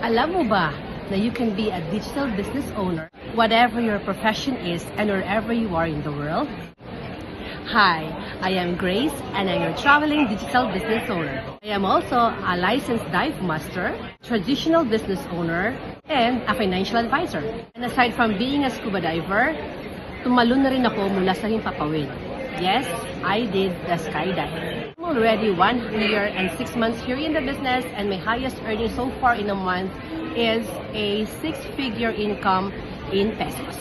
Alam mo ba na you can be a digital business owner, whatever your profession is and wherever you are in the world? Hi, I am Grace and I'm your traveling digital business owner. I am also a licensed dive master, traditional business owner, and a financial advisor. And aside from being a scuba diver, tumalon na rin ako mula sa himpapawid. Yes, I did the skydiving. I'm already 1 year and 6 months here in the business, and my highest earning so far in a month is a 6-figure income in pesos.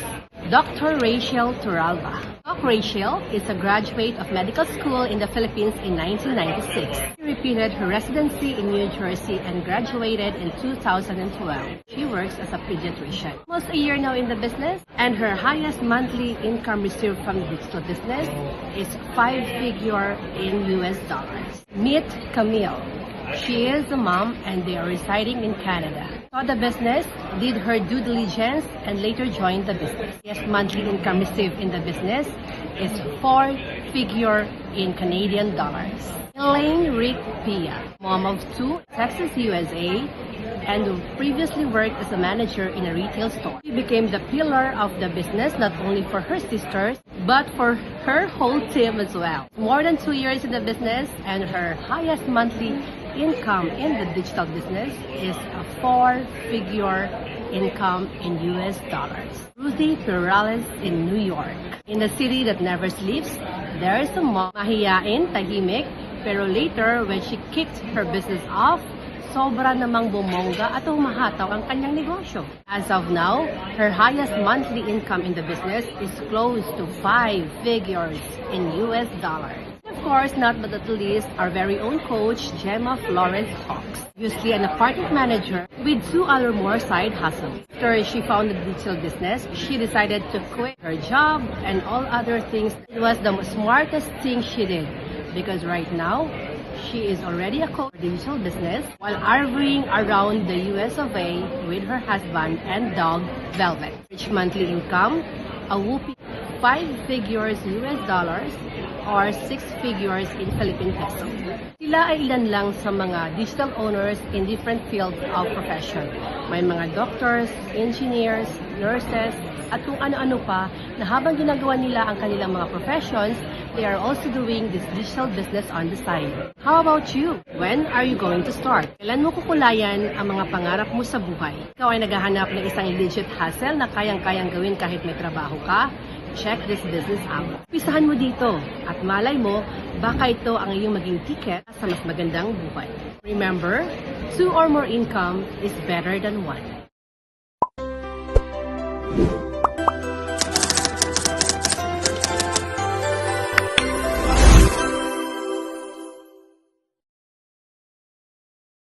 Dr. Rachel Turalba. Doc Rachel is a graduate of medical school in the Philippines in 1996. She repeated her residency in New Jersey and graduated in 2012. She works as a pediatrician. Almost a year now in the business, and her highest monthly income received from the digital business is 5-figure in US dollars. Meet Camille. She is a mom and they are residing in Canada. Saw the business, did her due diligence, and later joined the business. Yes, monthly income received in the business is 4-figure in Canadian dollars. Elaine Rick Pia, mom of 2, Texas, USA, and previously worked as a manager in a retail store. She became the pillar of the business not only for her sisters, but for her whole team as well. More than 2 years in the business, and her highest monthly income in the digital business is a 4-figure income in US dollars. Ruthie Perales in New York. In the city that never sleeps, there is a mom, mahiyain, tahimik, pero later when she kicked her business off, sobra namang bumongga at humahataw ang kanyang negosyo. As of now, her highest monthly income in the business is close to 5 figures in US dollars. Of course, not but not least, our very own coach, Gemma Flores Hawks. Usually an apartment manager with 2 other more side hustles. After she founded the digital business, she decided to quit her job and all other things. It was the smartest thing she did because right now, she is already a coach for digital business while RVing around the US of A with her husband and dog, Velvet. Rich monthly income, a whooping 5 figures US dollars or 6 figures in Philippine peso. Sila ay ilan lang sa mga digital owners in different fields of profession. May mga doctors, engineers, nurses, at kung ano-ano pa na habang ginagawa nila ang kanilang mga professions, they are also doing this digital business on the side. How about you? When are you going to start? Kailan mo kukulayan ang mga pangarap mo sa buhay? Ikaw ay naghahanap ng isang legit hustle na kayang-kayang gawin kahit may trabaho ka? Check this business out. Pisahan mo dito at malay mo, baka ito ang iyong maging ticket sa mas magandang buhay. Remember, 2 or more income is better than 1.